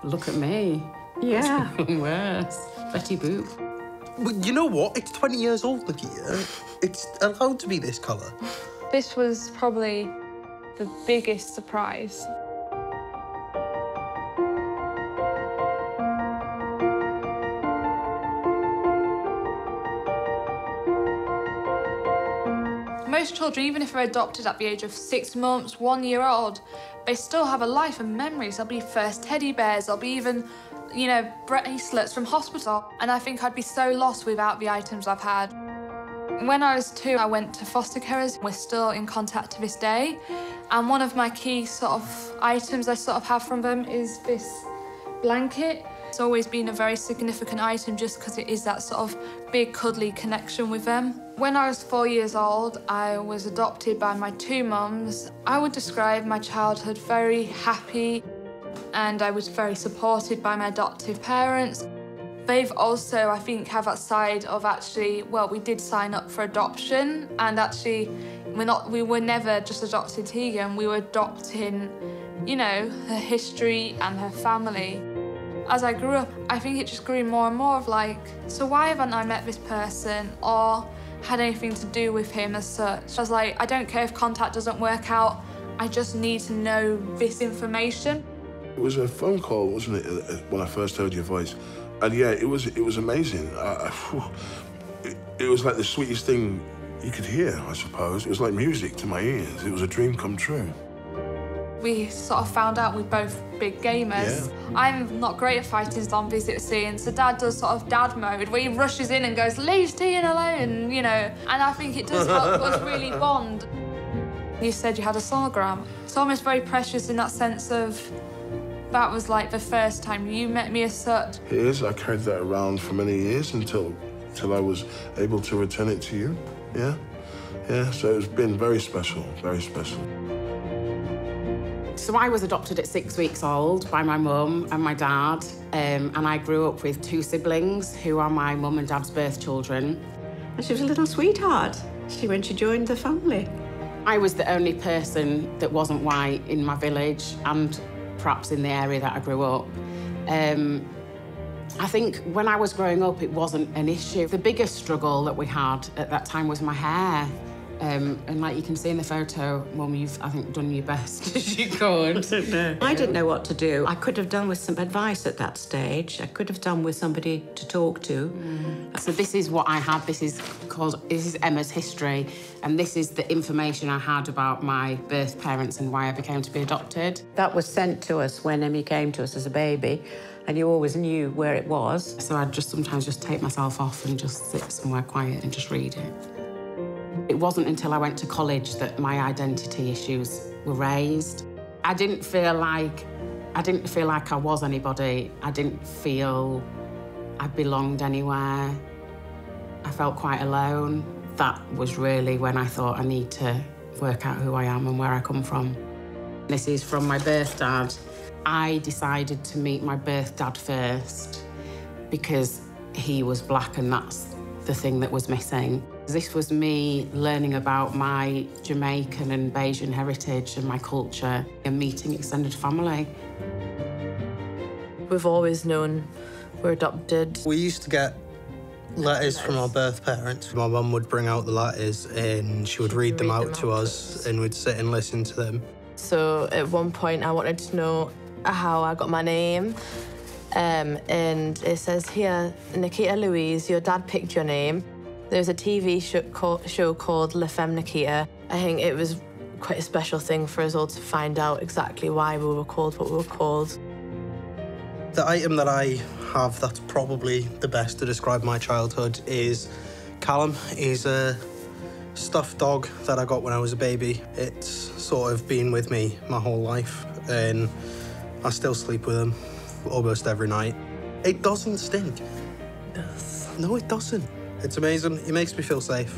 Look at me. Yeah. Worse. Betty Boop. But you know what? It's 20 years old, Nikita. It's allowed to be this colour. This was probably the biggest surprise. Most children, even if they're adopted at the age of 6 months, 1 year old, they still have a life and memories. There'll be first teddy bears, there'll be even, you know, bracelets from hospital. And I think I'd be so lost without the items I've had. When I was 2, I went to foster carers. We're still in contact to this day. And one of my key sort of items I sort of have from them is this blanket. It's always been a very significant item just because it is that sort of big cuddly connection with them. When I was 4 years old, I was adopted by my 2 mums. I would describe my childhood very happy, and I was very supported by my adoptive parents. They've also, I think, have that side of actually, well, we did sign up for adoption, and actually, we were never just adopting Tegan, we were adopting, you know, her history and her family. As I grew up, I think it just grew more and more of like, so why haven't I met this person or had anything to do with him as such? I was like, I don't care if contact doesn't work out, I just need to know this information. It was a phone call, wasn't it, when I first heard your voice? And yeah, it was amazing. It was like the sweetest thing you could hear, I suppose. It was like music to my ears. It was a dream come true. We sort of found out we're both big gamers. Yeah. I'm not great at fighting zombie scenes, so Dad does sort of dad mode, where he rushes in and goes, leave Tian alone, you know. And I think it does help us really bond. You said you had a sonogram. It's almost very precious in that sense of, that was like the first time you met me as such. It is. I carried that around for many years until I was able to return it to you. Yeah. Yeah, so it's been very special, very special. So I was adopted at 6 weeks old by my mum and my dad, and I grew up with 2 siblings who are my mum and dad's birth children. And she was a little sweetheart when she joined the family. I was the only person that wasn't white in my village and perhaps in the area that I grew up. I think when I was growing up, it wasn't an issue. The biggest struggle that we had at that time was my hair. And like you can see in the photo, Mum, you've, I think, done your best as you could. I didn't know what to do. I could have done with some advice at that stage. I could have done with somebody to talk to. So this is what I had. This is Emma's history, and this is the information I had about my birth parents and why I became to be adopted. That was sent to us when Emmy came to us as a baby, and you always knew where it was. So I'd just sometimes just take myself off and just sit somewhere quiet and just read it. It wasn't until I went to college that my identity issues were raised. I didn't feel like I was anybody. I didn't feel I belonged anywhere. I felt quite alone. That was really when I thought I need to work out who I am and where I come from. This is from my birth dad. I decided to meet my birth dad first because he was black and that's the thing that was missing. This was me learning about my Jamaican and Bajan heritage and my culture and meeting extended family. We've always known we're adopted. We used to get letters from our birth parents. My mum would bring out the letters and she would read them out to us and we'd sit and listen to them. So at one point I wanted to know how I got my name. And it says here, Nikita Louise, your dad picked your name. There's a TV show called La Femme Nikita. I think it was quite a special thing for us all to find out exactly why we were called what we were called. The item that I have that's probably the best to describe my childhood is Callum. He's a stuffed dog that I got when I was a baby. It's sort of been with me my whole life, and I still sleep with him almost every night. It doesn't stink. Yes. No, it doesn't. It's amazing. It makes me feel safe.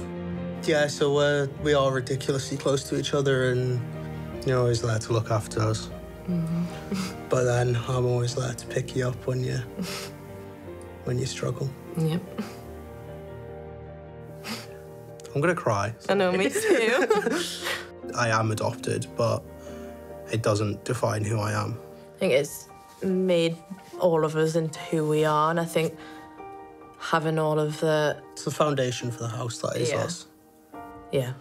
Yeah, so we are ridiculously close to each other, and you're always there to look after us. Mm-hmm. But then I'm always there to pick you up when you struggle. Yep. I'm gonna cry. I know, me too. I am adopted, but it doesn't define who I am. I think it's made all of us into who we are, and I think having all of the... It's the foundation for the house that is Yeah. us. Yeah.